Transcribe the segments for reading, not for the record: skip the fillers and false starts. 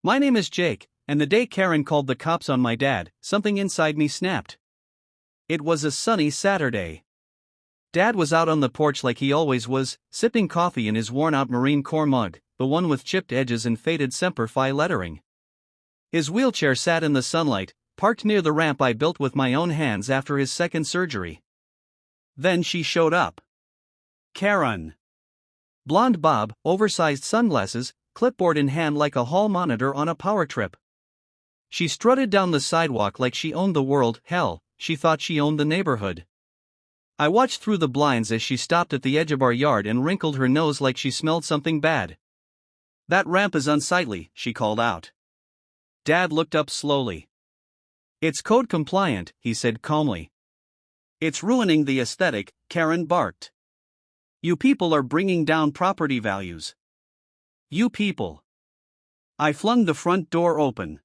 My name is Jake, and the day Karen called the cops on my dad, something inside me snapped. It was a sunny Saturday. Dad was out on the porch like he always was, sipping coffee in his worn-out Marine Corps mug, the one with chipped edges and faded Semper Fi lettering. His wheelchair sat in the sunlight, parked near the ramp I built with my own hands after his second surgery. Then she showed up. Karen. Blonde bob, oversized sunglasses, clipboard in hand like a hall monitor on a power trip. She strutted down the sidewalk like she owned the world. Hell, she thought she owned the neighborhood. I watched through the blinds as she stopped at the edge of our yard and wrinkled her nose like she smelled something bad. "That ramp is unsightly," she called out. Dad looked up slowly. "It's code compliant," he said calmly. "It's ruining the aesthetic," Karen barked. "You people are bringing down property values. You people." I flung the front door open.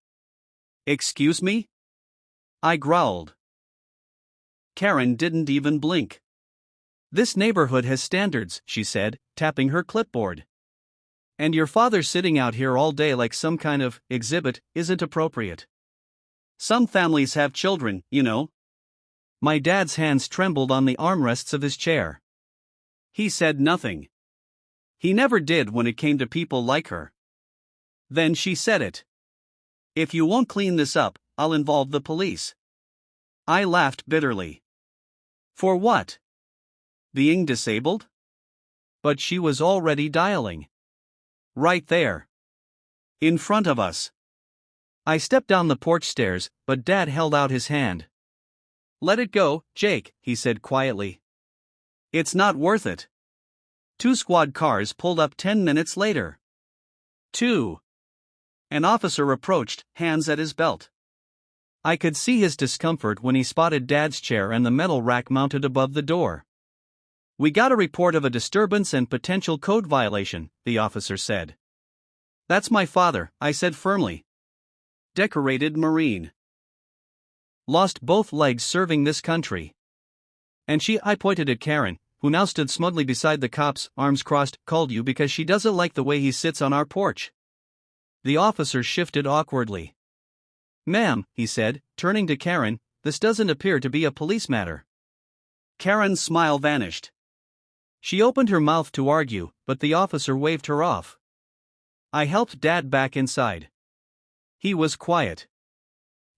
"Excuse me?" I growled. Karen didn't even blink. "This neighborhood has standards," she said, tapping her clipboard. "And your father sitting out here all day like some kind of exhibit isn't appropriate. Some families have children, you know." My dad's hands trembled on the armrests of his chair. He said nothing. He never did when it came to people like her. Then she said it. "If you won't clean this up, I'll involve the police." I laughed bitterly. For what? Being disabled? But she was already dialing. Right there. In front of us. I stepped down the porch stairs, but Dad held out his hand. "Let it go, Jake," he said quietly. "It's not worth it." 2 squad cars pulled up 10 minutes later. 2. An officer approached, hands at his belt. I could see his discomfort when he spotted Dad's chair and the metal rack mounted above the door. "We got a report of a disturbance and potential code violation," the officer said. "That's my father," I said firmly. "Decorated Marine. Lost both legs serving this country." "And I pointed at Karen, who now stood smugly beside the cops, arms crossed, "called you because she doesn't like the way he sits on our porch." The officer shifted awkwardly. "Ma'am," he said, turning to Karen, "this doesn't appear to be a police matter." Karen's smile vanished. She opened her mouth to argue, but the officer waved her off. I helped Dad back inside. He was quiet.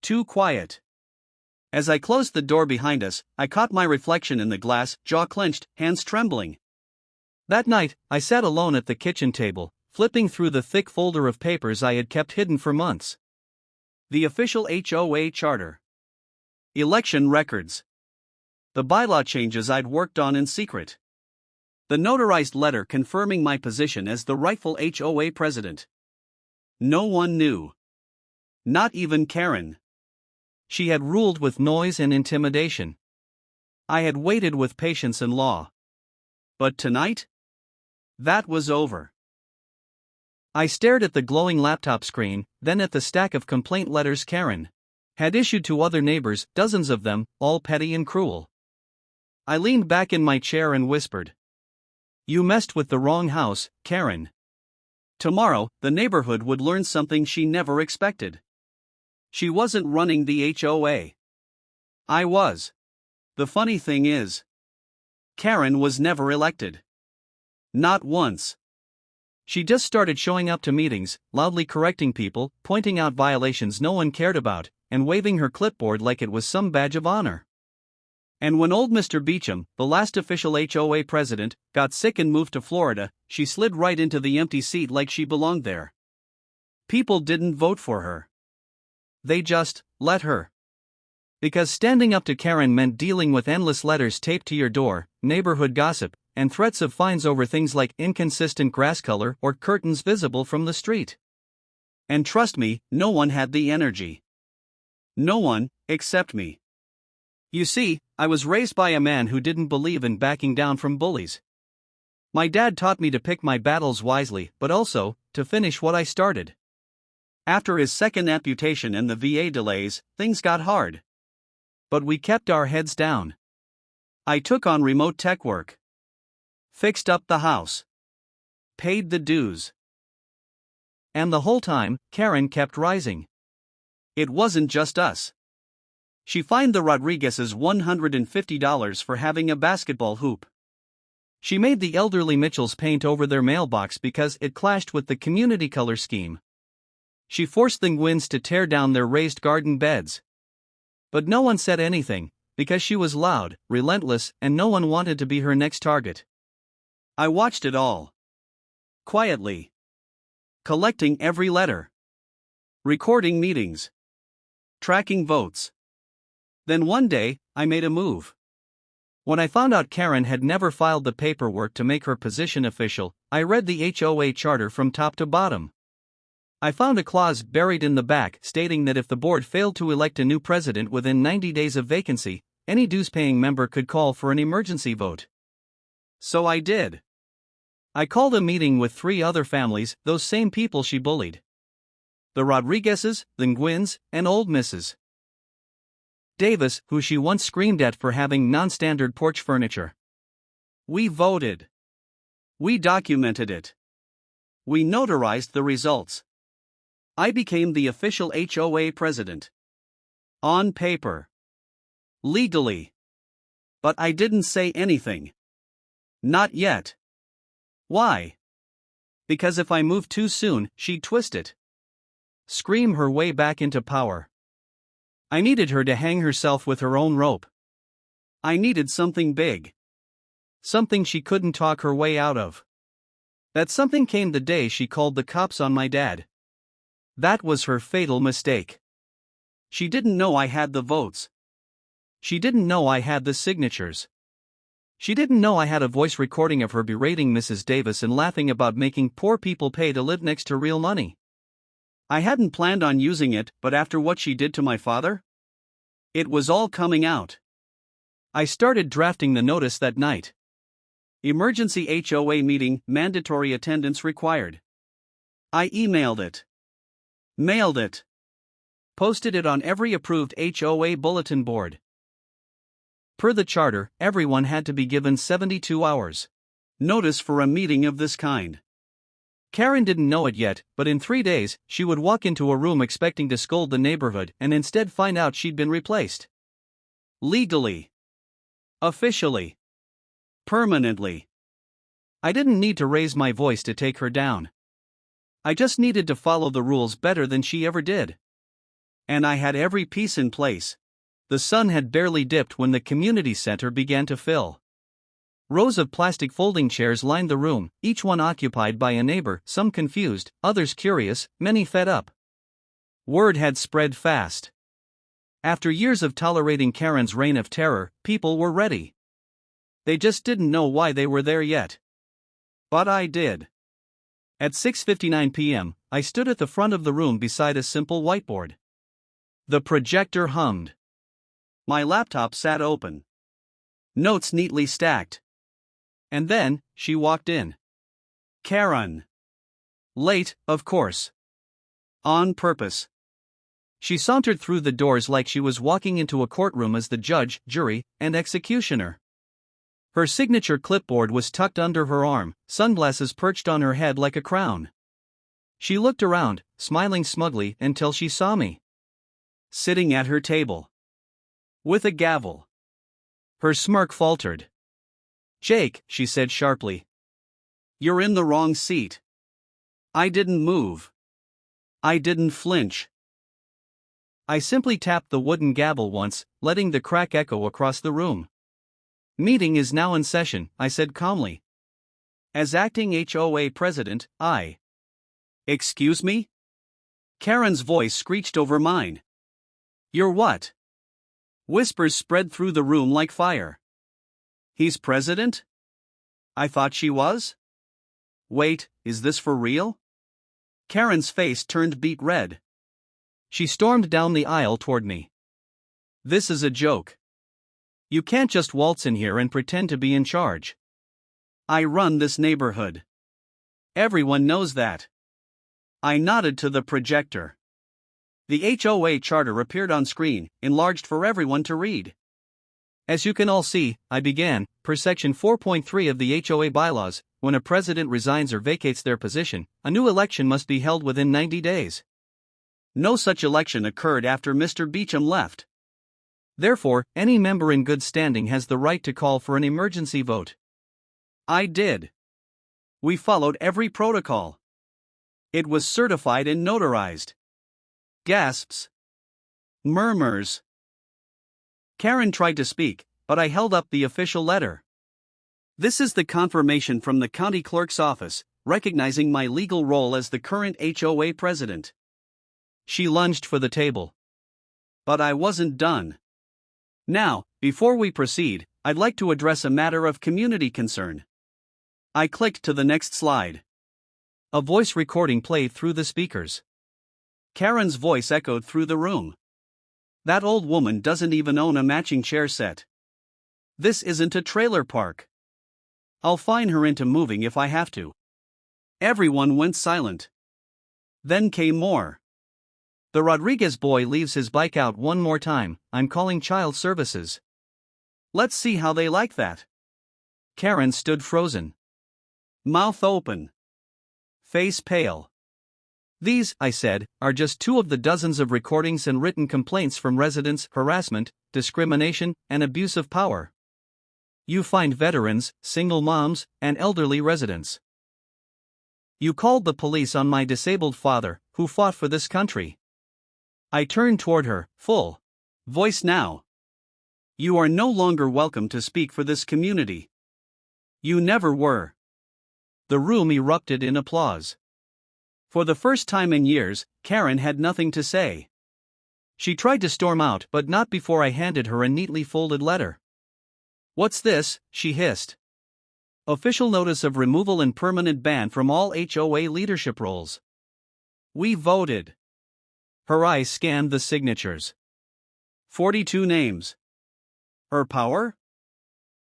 Too quiet. As I closed the door behind us, I caught my reflection in the glass, jaw clenched, hands trembling. That night, I sat alone at the kitchen table, flipping through the thick folder of papers I had kept hidden for months. The official HOA charter. Election records. The bylaw changes I'd worked on in secret. The notarized letter confirming my position as the rightful HOA president. No one knew. Not even Karen. She had ruled with noise and intimidation. I had waited with patience and law. But tonight? That was over. I stared at the glowing laptop screen, then at the stack of complaint letters Karen had issued to other neighbors, dozens of them, all petty and cruel. I leaned back in my chair and whispered, "You messed with the wrong house, Karen." Tomorrow, the neighborhood would learn something she never expected. She wasn't running the HOA. I was. The funny thing is, Karen was never elected. Not once. She just started showing up to meetings, loudly correcting people, pointing out violations no one cared about, and waving her clipboard like it was some badge of honor. And when old Mr. Beecham, the last official HOA president, got sick and moved to Florida, she slid right into the empty seat like she belonged there. People didn't vote for her. They just let her. Because standing up to Karen meant dealing with endless letters taped to your door, neighborhood gossip, and threats of fines over things like inconsistent grass color or curtains visible from the street. And trust me, no one had the energy. No one, except me. You see, I was raised by a man who didn't believe in backing down from bullies. My dad taught me to pick my battles wisely, but also, to finish what I started. After his second amputation and the VA delays, things got hard. But we kept our heads down. I took on remote tech work. Fixed up the house. Paid the dues. And the whole time, Karen kept rising. It wasn't just us. She fined the Rodriguezes $150 for having a basketball hoop. She made the elderly Mitchells paint over their mailbox because it clashed with the community color scheme. She forced the Gwynns to tear down their raised garden beds. But no one said anything, because she was loud, relentless, and no one wanted to be her next target. I watched it all. Quietly. Collecting every letter. Recording meetings. Tracking votes. Then one day, I made a move. When I found out Karen had never filed the paperwork to make her position official, I read the HOA charter from top to bottom. I found a clause buried in the back stating that if the board failed to elect a new president within 90 days of vacancy, any dues-paying member could call for an emergency vote. So I did. I called a meeting with 3 other families, those same people she bullied. The Rodriguezes, the Gwynns, and old Mrs. Davis, who she once screamed at for having non-standard porch furniture. We voted. We documented it. We notarized the results. I became the official HOA president. On paper. Legally. But I didn't say anything. Not yet. Why? Because if I moved too soon, she'd twist it. Scream her way back into power. I needed her to hang herself with her own rope. I needed something big. Something she couldn't talk her way out of. That something came the day she called the cops on my dad. That was her fatal mistake. She didn't know I had the votes. She didn't know I had the signatures. She didn't know I had a voice recording of her berating Mrs. Davis and laughing about making poor people pay to live next to real money. I hadn't planned on using it, but after what she did to my father? It was all coming out. I started drafting the notice that night. Emergency HOA meeting, mandatory attendance required. I emailed it. Mailed it. Posted it on every approved HOA bulletin board. Per the charter, everyone had to be given 72 hours notice for a meeting of this kind. Karen didn't know it yet, but in 3 days, she would walk into a room expecting to scold the neighborhood and instead find out she'd been replaced. Legally. Officially. Permanently. I didn't need to raise my voice to take her down. I just needed to follow the rules better than she ever did. And I had every piece in place. The sun had barely dipped when the community center began to fill. Rows of plastic folding chairs lined the room, each one occupied by a neighbor, some confused, others curious, many fed up. Word had spread fast. After years of tolerating Karen's reign of terror, people were ready. They just didn't know why they were there yet. But I did. At 6:59 p.m., I stood at the front of the room beside a simple whiteboard. The projector hummed. My laptop sat open. Notes neatly stacked. And then, she walked in. Karen. Late, of course. On purpose. She sauntered through the doors like she was walking into a courtroom as the judge, jury, and executioner. Her signature clipboard was tucked under her arm, sunglasses perched on her head like a crown. She looked around, smiling smugly until she saw me. Sitting at her table. With a gavel. Her smirk faltered. Jake, she said sharply. You're in the wrong seat. I didn't move. I didn't flinch. I simply tapped the wooden gavel once, letting the crack echo across the room. Meeting is now in session, I said calmly. As acting HOA president, I. Excuse me? Karen's voice screeched over mine. You're what? Whispers spread through the room like fire. He's president? I thought she was? Wait, is this for real? Karen's face turned beet red. She stormed down the aisle toward me. This is a joke. You can't just waltz in here and pretend to be in charge. I run this neighborhood. Everyone knows that. I nodded to the projector. The HOA charter appeared on screen, enlarged for everyone to read. As you can all see, I began, per section 4.3 of the HOA bylaws, when a president resigns or vacates their position, a new election must be held within 90 days. No such election occurred after Mr. Beecham left. Therefore, any member in good standing has the right to call for an emergency vote. I did. We followed every protocol. It was certified and notarized. Gasps. Murmurs. Karen tried to speak, but I held up the official letter. This is the confirmation from the county clerk's office, recognizing my legal role as the current HOA president. She lunged for the table. But I wasn't done. Now, before we proceed, I'd like to address a matter of community concern. I clicked to the next slide. A voice recording played through the speakers. Karen's voice echoed through the room. That old woman doesn't even own a matching chair set. This isn't a trailer park. I'll fine her into moving if I have to. Everyone went silent. Then came more. The Rodriguez boy leaves his bike out one more time, I'm calling child services. Let's see how they like that. Karen stood frozen. Mouth open. Face pale. These, I said, are just two of the dozens of recordings and written complaints from residents, harassment, discrimination, and abuse of power. You find veterans, single moms, and elderly residents. You called the police on my disabled father, who fought for this country. I turned toward her, full voice now. You are no longer welcome to speak for this community. You never were. The room erupted in applause. For the first time in years, Karen had nothing to say. She tried to storm out, but not before I handed her a neatly folded letter. What's this? She hissed. Official notice of removal and permanent ban from all HOA leadership roles. We voted. Her eyes scanned the signatures. 42 names. Her power?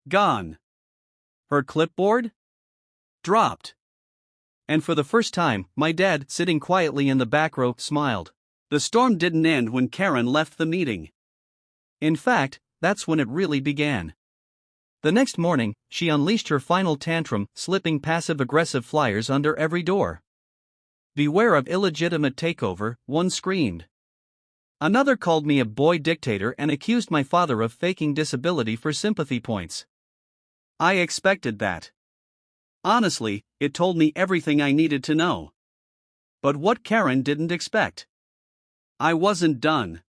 Gone. Her clipboard? Dropped. And for the first time, my dad, sitting quietly in the back row, smiled. The storm didn't end when Karen left the meeting. In fact, that's when it really began. The next morning, she unleashed her final tantrum, slipping passive-aggressive flyers under every door. Beware of illegitimate takeover, one screamed. Another called me a boy dictator and accused my father of faking disability for sympathy points. I expected that. Honestly, it told me everything I needed to know. But what Karen didn't expect. I wasn't done.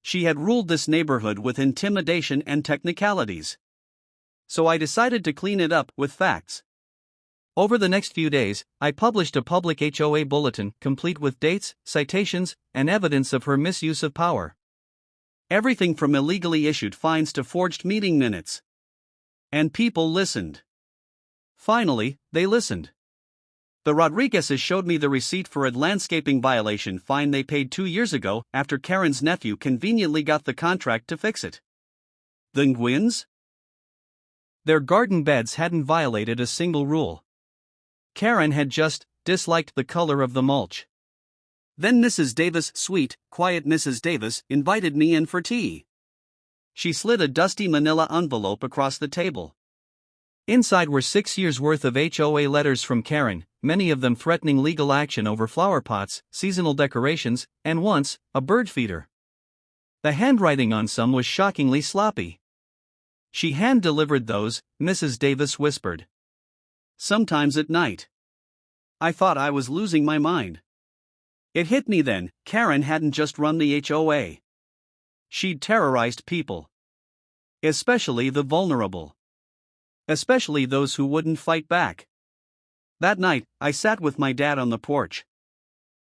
She had ruled this neighborhood with intimidation and technicalities. So I decided to clean it up with facts. Over the next few days, I published a public HOA bulletin, complete with dates, citations, and evidence of her misuse of power. Everything from illegally issued fines to forged meeting minutes. And people listened. Finally, they listened. The Rodriguezes showed me the receipt for a landscaping violation fine they paid 2 years ago after Karen's nephew conveniently got the contract to fix it. The Nguyen's? Their garden beds hadn't violated a single rule. Karen had just disliked the color of the mulch. Then Mrs. Davis, sweet, quiet Mrs. Davis, invited me in for tea. She slid a dusty manila envelope across the table. Inside were 6 years' worth of HOA letters from Karen, many of them threatening legal action over flower pots, seasonal decorations, and once, a bird feeder. The handwriting on some was shockingly sloppy. She hand-delivered those, Mrs. Davis whispered. Sometimes at night. I thought I was losing my mind. It hit me then, Karen hadn't just run the HOA. She'd terrorized people. Especially the vulnerable. Especially those who wouldn't fight back. That night, I sat with my dad on the porch.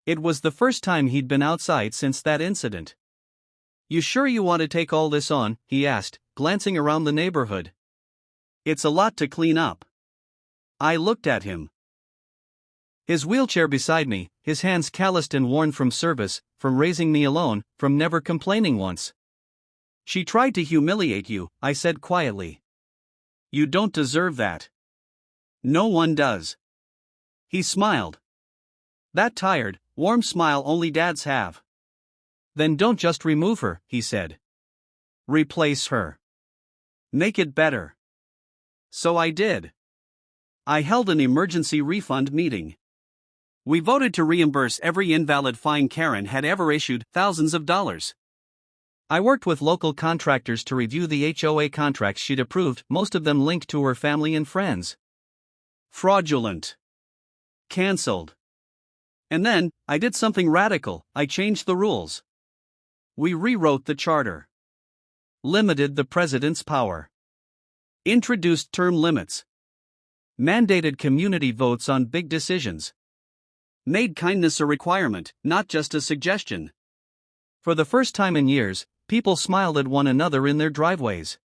It was the first time he'd been outside since that incident. You sure you want to take all this on? He asked, glancing around the neighborhood. It's a lot to clean up. I looked at him. His wheelchair beside me, his hands calloused and worn from service, from raising me alone, from never complaining once. She tried to humiliate you, I said quietly. You don't deserve that. No one does. He smiled. That tired, warm smile only dads have. Then don't just remove her, he said. Replace her. Make it better. So I did. I held an emergency refund meeting. We voted to reimburse every invalid fine Karen had ever issued, thousands of dollars. I worked with local contractors to review the HOA contracts she'd approved, most of them linked to her family and friends. Fraudulent. Cancelled. And then, I did something radical. I changed the rules. We rewrote the charter. Limited the president's power. Introduced term limits. Mandated community votes on big decisions. Made kindness a requirement, not just a suggestion. For the first time in years, people smiled at one another in their driveways.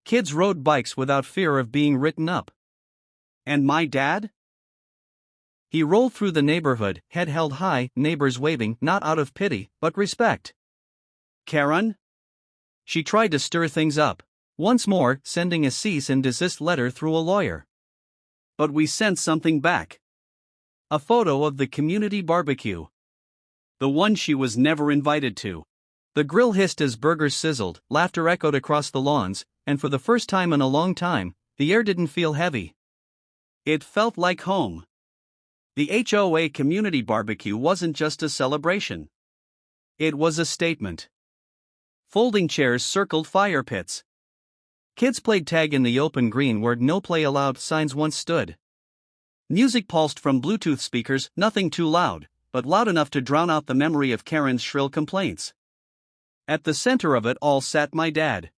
Kids rode bikes without fear of being written up. And my dad? He rolled through the neighborhood, head held high, neighbors waving, not out of pity, but respect. Karen? She tried to stir things up, once more sending a cease and desist letter through a lawyer. But we sent something back. A photo of the community barbecue. The one she was never invited to. The grill hissed as burgers sizzled, laughter echoed across the lawns, and for the first time in a long time, the air didn't feel heavy. It felt like home. The HOA community barbecue wasn't just a celebration. It was a statement. Folding chairs circled fire pits. Kids played tag in the open green where "No Play Allowed" signs once stood. Music pulsed from Bluetooth speakers, nothing too loud, but loud enough to drown out the memory of Karen's shrill complaints. At the center of it all sat my dad.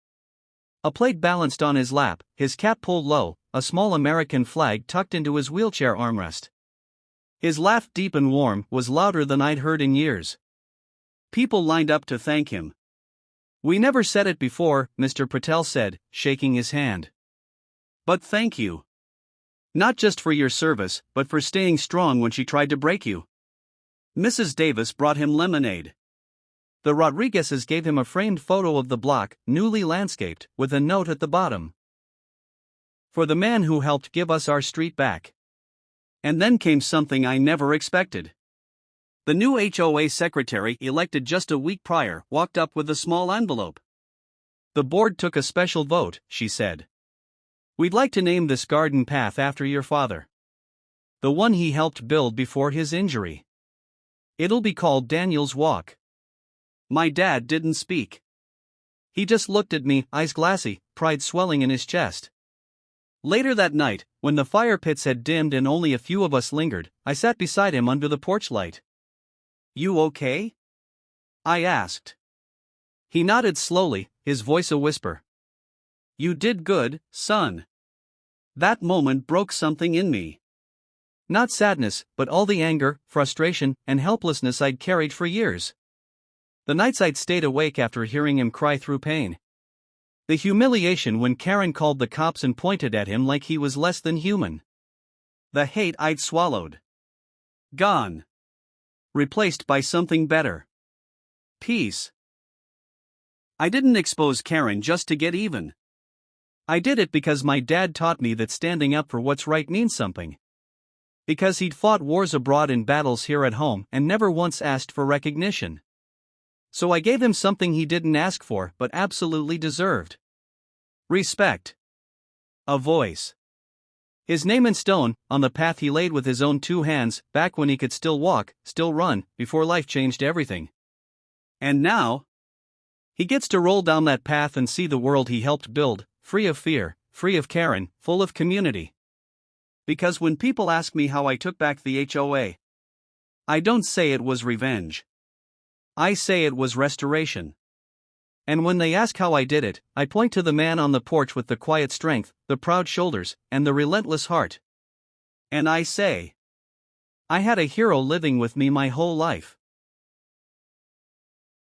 A plate balanced on his lap, his cap pulled low, a small American flag tucked into his wheelchair armrest. His laugh, deep and warm, was louder than I'd heard in years. People lined up to thank him. "We never said it before," Mr. Patel said, shaking his hand. "But thank you. Not just for your service, but for staying strong when she tried to break you." Mrs. Davis brought him lemonade. The Rodriguezes gave him a framed photo of the block, newly landscaped, with a note at the bottom. "For the man who helped give us our street back." And then came something I never expected. The new HOA secretary, elected just a week prior, walked up with a small envelope. "The board took a special vote," she said. "We'd like to name this garden path after your father. The one he helped build before his injury. It'll be called Daniel's Walk." My dad didn't speak. He just looked at me, eyes glassy, pride swelling in his chest. Later that night, when the fire pits had dimmed and only a few of us lingered, I sat beside him under the porch light. "You okay?" I asked. He nodded slowly, his voice a whisper. "You did good, son." That moment broke something in me. Not sadness, but all the anger, frustration, and helplessness I'd carried for years. The nights I'd stayed awake after hearing him cry through pain. The humiliation when Karen called the cops and pointed at him like he was less than human. The hate I'd swallowed. Gone. Replaced by something better. Peace. I didn't expose Karen just to get even. I did it because my dad taught me that standing up for what's right means something. Because he'd fought wars abroad and battles here at home and never once asked for recognition. So I gave him something he didn't ask for but absolutely deserved. Respect. A voice. His name in stone, on the path he laid with his own 2 hands, back when he could still walk, still run, before life changed everything. And now, he gets to roll down that path and see the world he helped build, free of fear, free of Karen, full of community. Because when people ask me how I took back the HOA, I don't say it was revenge. I say it was restoration. And when they ask how I did it, I point to the man on the porch with the quiet strength, the proud shoulders, and the relentless heart. And I say, I had a hero living with me my whole life.